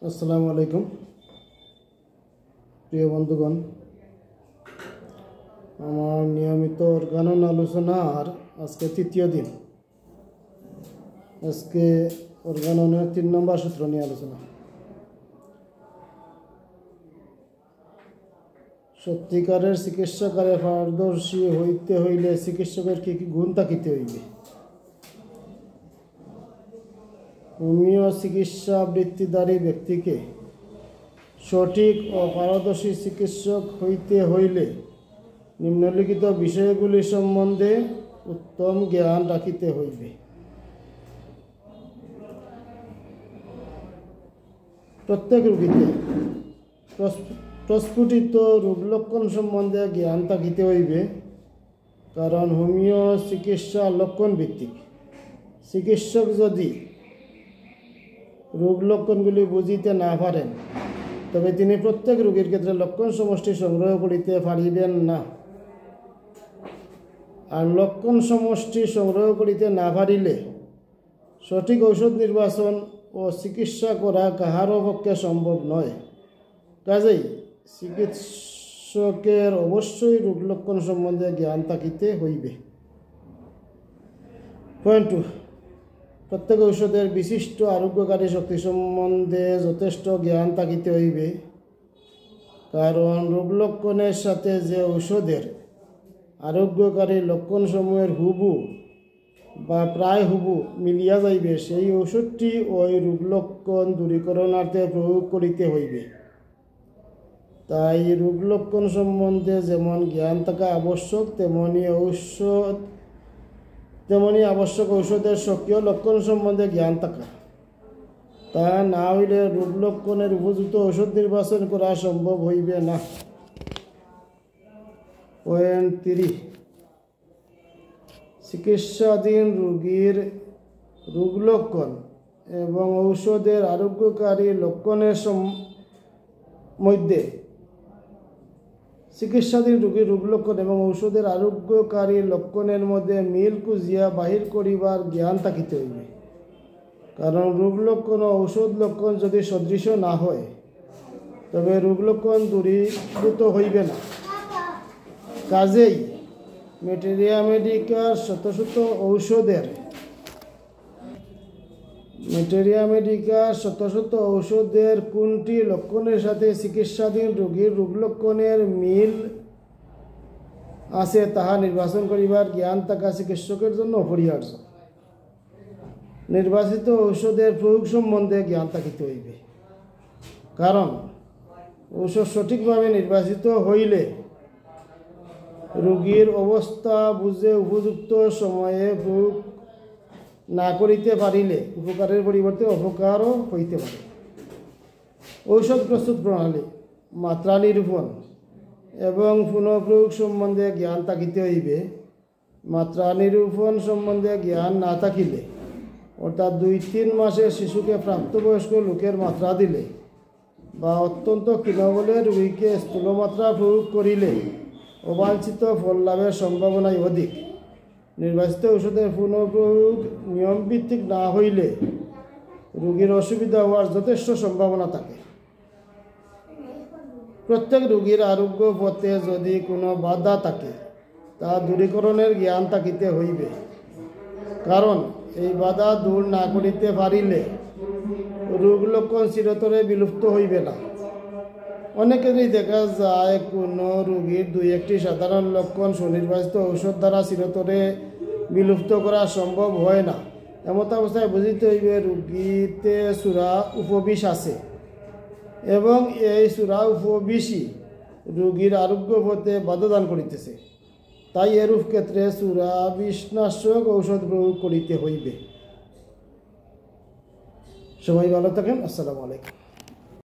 আসসালামু আলাইকুম প্রিয় বন্ধুগণ, আমার নিয়মিত অর্গানন আলোচনার আজকে তৃতীয় দিন। আজকে অর্গাননের 3 নম্বর সূত্র নিয়ে আলোচনা। সত্যিকারের চিকিৎসকারে পারদর্শী হইতে হইলে চিকিৎসকের কি কি গুণ থাকিতে হইবে। হোমিও চিকিৎসা বৃত্তিধারী ব্যক্তিকে সঠিক ও পারদর্শী চিকিৎসক হইতে হইলে নিম্নলিখিত বিষয়গুলি সম্বন্ধে উত্তম জ্ঞান রাখিতে হইবে। প্রত্যেক রোগীতে প্রস্ফুটিত রোগলক্ষণ সম্বন্ধে জ্ঞান থাকিতে হইবে, কারণ হোমিও চিকিৎসা লক্ষণ ভিত্তিক। চিকিৎসক যদি রোগ লক্ষণগুলি বুঝিতে না পারেন তবে তিনি প্রত্যেক রোগীর ক্ষেত্রে লক্ষণ সমষ্টি সংগ্রহ করিতে পারিবেন না। আর লক্ষণ সমষ্টি সংগ্রহ করিতে না পারিলে সঠিক ঔষধ নির্বাচন ও চিকিৎসা করা কাহারও পক্ষে সম্ভব নয়। কাজেই চিকিৎসকের অবশ্যই রোগ লক্ষণ সম্বন্ধে জ্ঞান থাকিতে হইবে। পয়েন্ট 2, প্রত্যেক ঔষধের বিশিষ্ট আরোগ্যকারী শক্তি সম্বন্ধে যথেষ্ট জ্ঞান থাকিতে হইবে, কারণ রোগ লক্ষণের সাথে যে ঔষধের আরোগ্যকারী লক্ষণসমূহের হুবু বা প্রায় হুবু মিলিয়া যাইবে সেই ঔষধটি ওই রোগ লক্ষণ দূরীকরণার্থে প্রয়োগ করিতে হইবে। তাই রোগ লক্ষণ সম্বন্ধে যেমন জ্ঞান থাকা আবশ্যক, তেমনি আবশ্যক ঔষধের সক্রিয় লক্ষণ সম্বন্ধে জ্ঞান থাকা। তা না হইলে রোগ লক্ষণের উপযুক্ত ঔষধ নির্বাচন করা সম্ভব হইবে না। পয়েন্ট 3, চিকিৎসাধীন রোগীর রোগ লক্ষণ এবং ঔষধের আরোগ্যকারী লক্ষণের মধ্যে চিকিৎসাধীন রোগীর রোগ লক্ষণ এবং ঔষধের আরোগ্যকারী লক্ষণের মধ্যে মিল খুঁজিয়া বাহির করিবার জ্ঞান থাকিতে হইবে, কারণ রোগ লক্ষণ ও ঔষধ লক্ষণ যদি সদৃশ না হয় তবে রোগ লক্ষণ দূরীভূত হইবে না। কাজেই ম্যাটেরিয়া মেডিকার শত ঔষধের কোনটি লক্ষণের সাথে চিকিৎসাধীন রোগীর রোগ লক্ষণের মিল আছে তাহা নির্বাচন করিবার জ্ঞান থাকা চিকিৎসকের জন্য অপরিহার্য। নির্বাচিত ঔষধের প্রয়োগ সম্বন্ধে জ্ঞান থাকিতে হইবে, কারণ ঔষধ সঠিকভাবে নির্বাচিত হইলে রোগীর অবস্থা বুঝে উপযুক্ত সময়ে প্রয়োগ না করিতে পারিলে উপকারের পরিবর্তে অপকারও হইতে পারে। ঔষধ প্রস্তুত প্রণালী, মাত্রা নিরূপণ এবং পুনঃপ্রয়োগ সম্বন্ধে জ্ঞান থাকিতে হইবে। মাত্রা নিরূপণ সম্বন্ধে জ্ঞান না থাকিলে, অর্থাৎ 2-3 মাসের শিশুকে প্রাপ্তবয়স্ক লোকের মাত্রা দিলে বা অত্যন্ত ক্ষীণবলে রোগীকে স্থূলমাত্রা প্রয়োগ করিলে অবাঞ্ছিত ফল লাভের সম্ভাবনাই অধিক। নির্বাচিত ঔষধের পুনঃপ্রয়োগ নিয়মভিত্তিক না হইলে রোগীর অসুবিধা হওয়ার যথেষ্ট সম্ভাবনা থাকে। প্রত্যেক রোগীর আরোগ্য পথে যদি কোনো বাধা থাকে তা দূরীকরণের জ্ঞান থাকিতে হইবে, কারণ এই বাধা দূর না করিতে পারিলে রোগ লক্ষণ চিরতরে বিলুপ্ত হইবে না। অনেকেরই দেখা যায় কোনো রোগীর 2-1টি সাধারণ লক্ষণ সুনির্বাচিত ঔষধ দ্বারা চিরতরে বিলুপ্ত করা সম্ভব হয় না। এমত অবস্থায় বুঝিতে হইবে রোগীতে চূড়া উপবিষ আছে এবং এই চূড়া উপবিষই রোগীর আরোগ্য পথে বাধাদান করিতেছে। তাই এরূপ ক্ষেত্রে চূড়া বিষনাশক ঔষধ প্রয়োগ করিতে হইবে। সবাই ভালো থাকেন। আসসালামু আলাইকুম।